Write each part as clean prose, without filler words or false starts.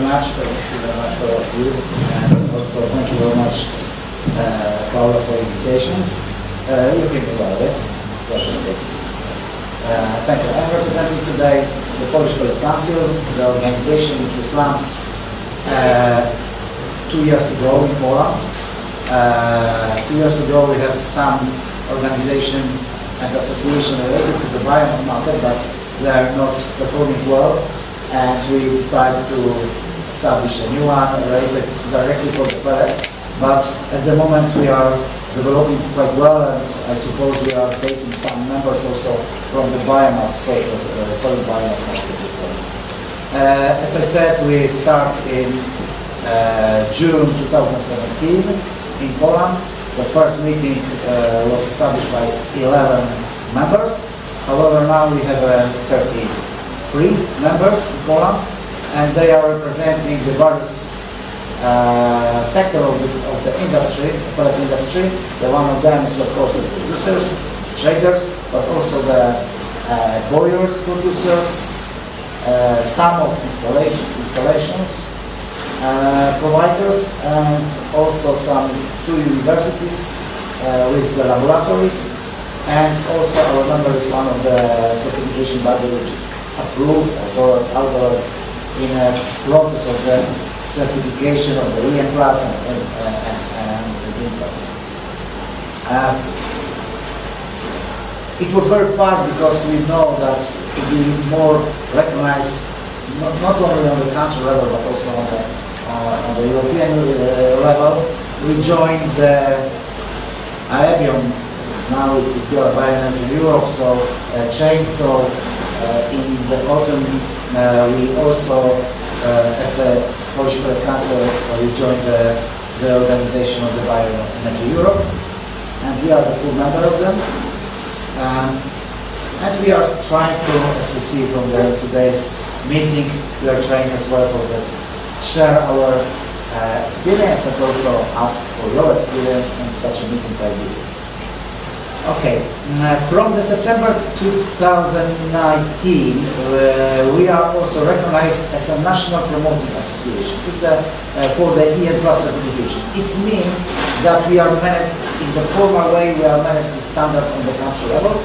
much. Thank you very much for all of you. And also thank you very much, Paula, for the invitation. You can do all this. That's okay. Thank you. I'm representing today the Polish Pellet Council, the organization which was launched 2 years ago in Poland. 2 years ago we had some organization and association related to the biomass market, but they are not performing well, and we decided to establish a new one related directly for the pellet. But at the moment we are developing quite well, and I suppose we are taking some members also from the biomass, solid biomass market as well. As I said, we start in June 2017 in Poland. The first meeting was established by 11 members. However, now we have 33 members in Poland, and they are representing the various sector of the industry, the pellet industry. One of them is, of course, the producers, traders, but also the boilers producers, some of installations providers, and also some 2 universities with the laboratories, and also our member is one of the certification body which is approved or authorized in a process of the certification of the EM class and the D class. It was very fast because we know that to be more recognized not only on the country level but also on the European level. We joined the Avebiom, now it's Bioenergy Europe, so chain. So in the autumn we also as a Polish Pellet Council we joined the organization of the Bioenergy Europe, and we are the full member of them. And we are trying to, as you see from today's meeting, we are trying as well for the share our experience and also ask for your experience in such a meeting like this. Okay, from the September 2019, we are also recognized as a national promoting association. This is for the EN Plus certification. It means that we are managed in the formal way. We are managed the standard on the country level,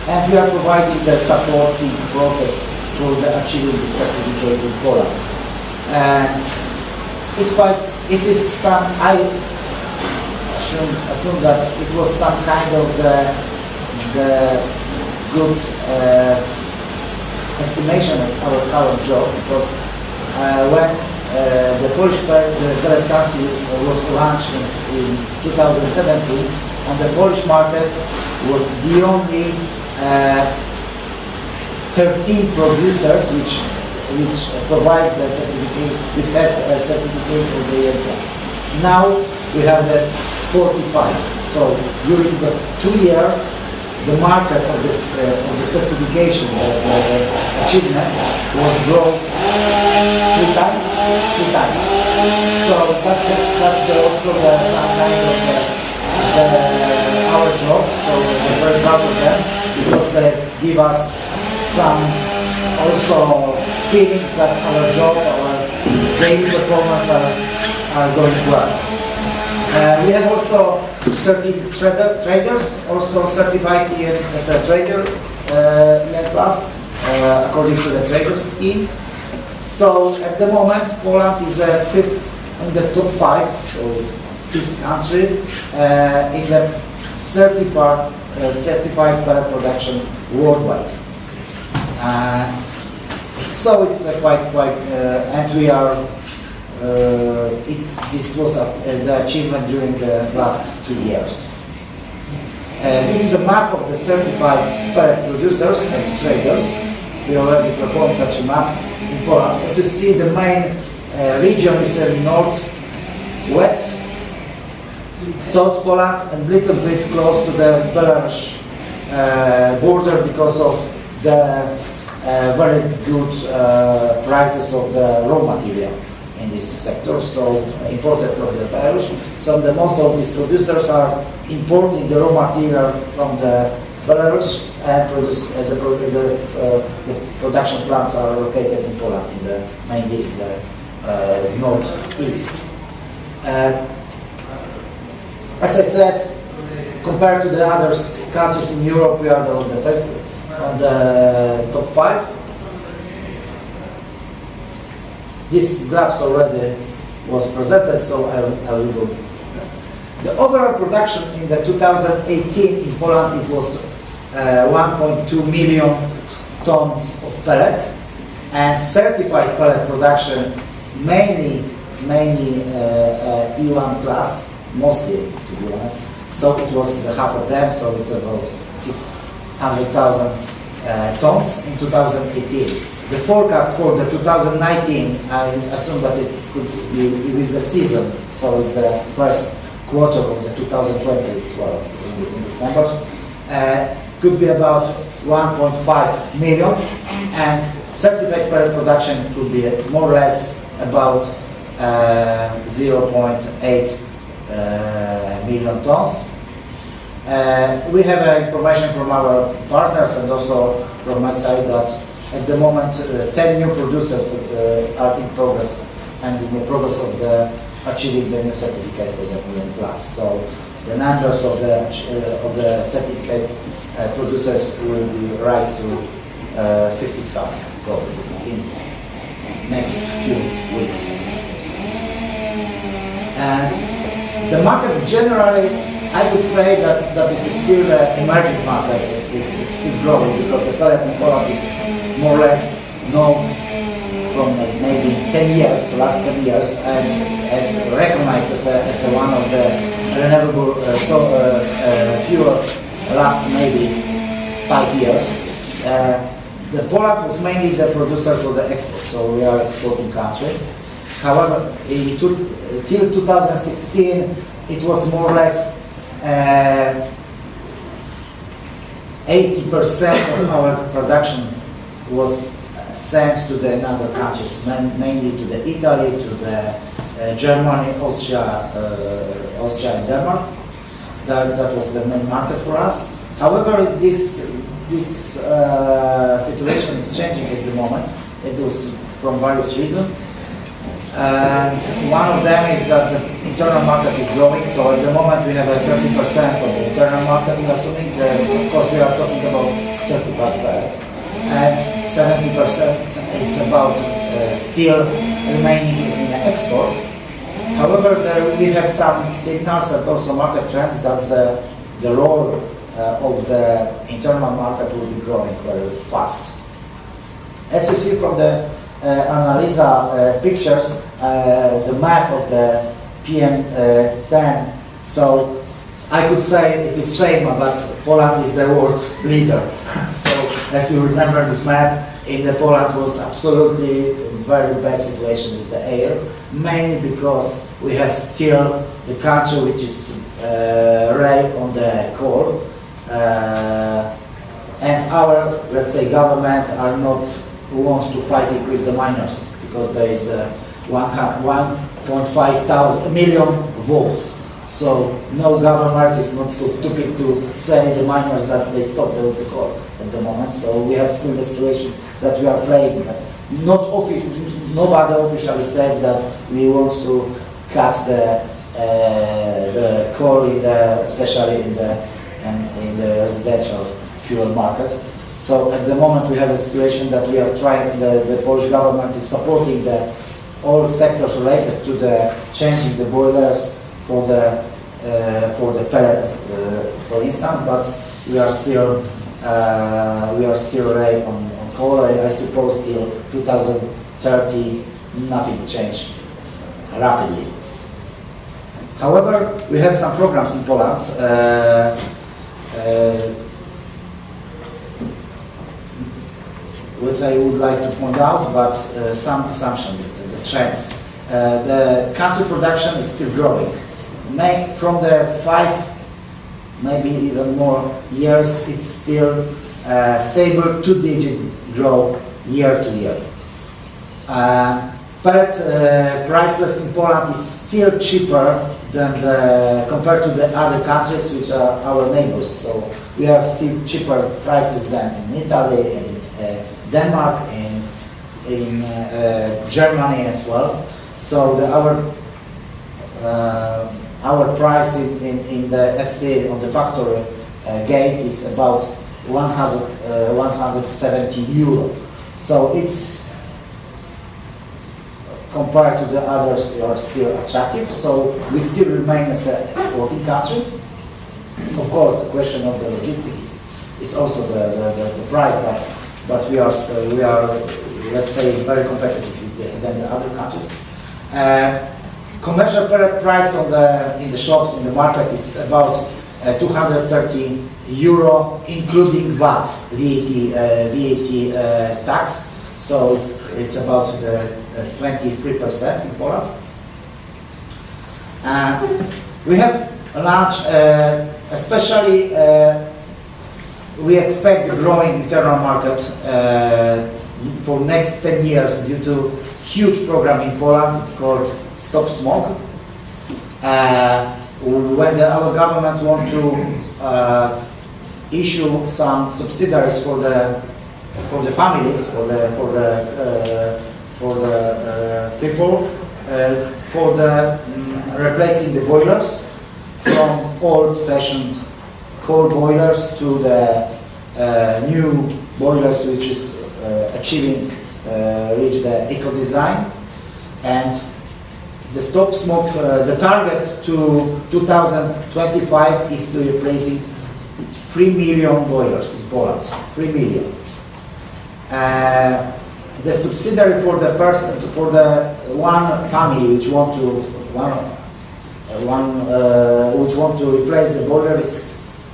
and we are providing the supporting process for the achieving the certificate in Poland. And it is some, I assume that it was some kind of the good estimation of our current job, because when the Polish Pellet Council was launched in 2017, on the Polish market was the only 13 producers which provide the certificate, which had a certificate of the EN class. Now we have the 45. So during the 2 years, the market of this of the certification of the achievement was grown 3 times. So that's also some kind of our job. So we're very proud of them because they give us some also feelings that our job, our daily performance are going well. We have also 13 traders also certified as a trader EN Plus according to the trader scheme. So at the moment Poland is fifth in the top 5, so 5th country in the certified pellet production worldwide. So it's quite and we are. This was the achievement during the last 2 years. This is the map of the certified pellet producers and traders. We already performed such a map in Poland. As you see, the main region is in northwest, South Poland, and a little bit close to the Belarus border because of the very good prices of the raw material in this sector, so imported from the Belarus. So most of these producers are importing the raw material from the Belarus, and the production plants are located in Poland, mainly in the northeast. As I said, compared to the other countries in Europe, we are on the top 5. This graph already was presented, so I will go. The overall production in the 2018 in Poland, it was 1.2 million tons of pellet, and certified pellet production mainly E1 class, mostly, to be honest. So it was half of them, so it's about 600,000 tons in 2018. The forecast for the 2019, I assume that it is the season, so it's the first quarter of the 2020 as well in these numbers, could be about 1.5 million, and certified pellet production could be more or less about 0.8 million tons. We have information from our partners and also from my side that at the moment 10 new producers are in progress and in the progress of achieving the new certificate for the million plus. So the numbers of the certificate producers will rise to 55 probably in next few weeks. And the market generally, I would say that it is still an emerging market. It's still growing because the pellet in Poland is more or less known from maybe 10 years, last 10 years, and recognized as one of the renewable fuel last maybe 5 years. The Poland was mainly the producer for the export, so we are exporting country. However, till 2016, it was more or less 80% of our production was sent to the other countries, mainly to the Italy, to the Germany, Austria and Denmark. That was the main market for us. However, this situation is changing at the moment. It was from various reasons. One of them is that the internal market is growing. So at the moment we have a 30% of the internal market, assuming there's, of course, we are talking about certified pellets, and 70% is about still remaining in export. However, we have some signals and also market trends that the role of the internal market will be growing very fast. As you see from the Analyza pictures, the map of the PM10, so I could say it is shame, but Poland is the world leader. So as you remember this map, in the Poland was absolutely very bad situation with the air, mainly because we have still the country which is rely on the coal, and our, let's say, government are not want to fight it with the miners because there is 1.5 million votes. So no government is not so stupid to say the miners that they stop the coal at the moment. So we have still the situation that we are playing. Nobody officially said that we want to cut the coal, especially in the residential fuel market. So at the moment we have a situation that we are trying, the Polish government is supporting all sectors related to the changing the boilers for the pellets, for instance, but we are still relying on coal. I suppose till 2030 nothing changed rapidly. However, we have some programs in Poland. Which I would like to point out, but some assumptions, the trends. The country production is still growing. From the 5, maybe even more years, it's still stable 2-digit growth year to year. Pellet prices in Poland is still cheaper compared to the other countries which are our neighbors. So we have still cheaper prices than in Italy, in Denmark, in Germany as well. So our price in the FC on the factory gate is about 170 euro. So it's compared to the others, they are still attractive. So we still remain as an exporting country. Of course, the question of the logistics is also the price, but we are let's say very competitive than the other countries. Commercial pellet price in the shops in the market is about 230 euro, including VAT tax. So it's about 23% in Poland. We have launched, especially we expect the growing internal market for next 10 years due to huge program in Poland called Stop Smoke. When our government want to issue some subsidies for the families, for the people, for the replacing the boilers from old-fashioned coal boilers to the new boilers, which is reach the eco design. And the Stop Smoke, the target to 2025 is to replacing 3 million boilers in Poland. 3 million. The subsidiary for the person, for the one family which want to replace the boiler is,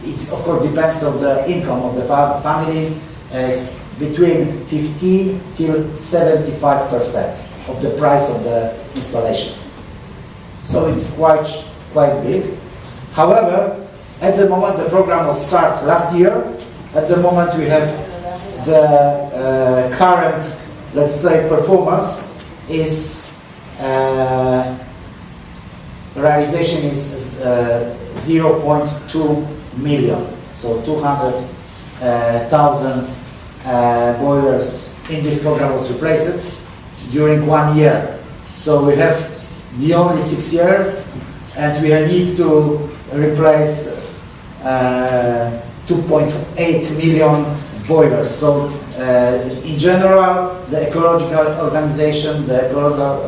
it's of course depends on the income of the family. It's between 15 till 75% of the price of the installation. So it's quite big. However, at the moment the program was started last year. At the moment we have the current, let's say, performance is realization is 0.2 million. So 200,000 boilers in this program was replaced during 1 year. So we have the only 6 years, and we need to replace 2.8 million boilers. So in general, the ecological organization, the ecological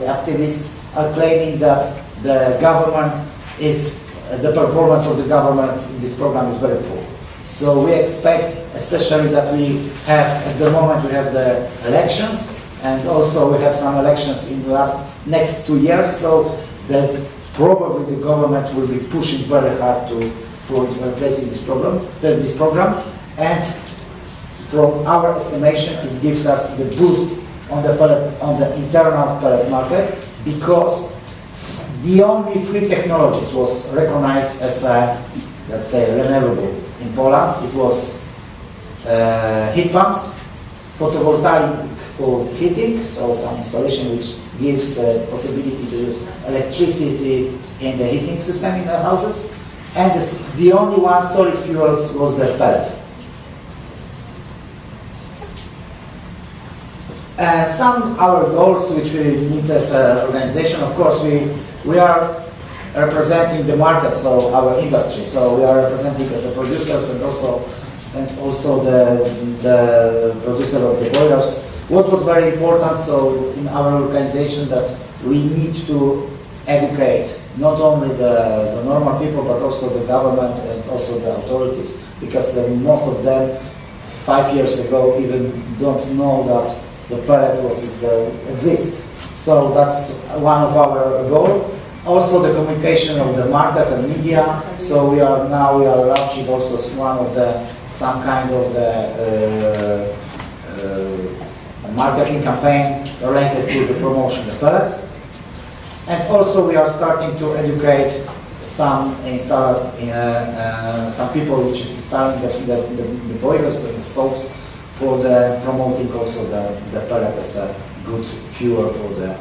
activists are claiming that the government the performance of the government in this program is very poor. So we expect, especially that we have, at the moment we have the elections, and also we have some elections in the next 2 years, so that probably the government will be pushing very hard for replacing this program, and from our estimation it gives us the boost on the internal pellet market, because the only 3 technologies was recognized as let's say renewable in Poland. It was heat pumps, photovoltaic for heating, so some installation which gives the possibility to use electricity in the heating system in the houses, and the only one, solid fuels, was the pellet. Some our goals which we need as an organization, of course, we are representing the market, so our industry. So we are representing as the producers and also the producer of the boilers. What was very important, so in our organization, that we need to educate not only the normal people, but also the government and also the authorities, because most of them 5 years ago even don't know that the pellet exists. So that's one of our goals. Also the communication of the market and media. So we are launching also some kind of the marketing campaign related to the promotion of pellet. And also we are starting to educate some people which is installing the boilers and the stoves for the promoting also the pellet as a good fuel for the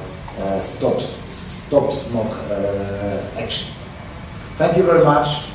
stop smoke action. Thank you very much.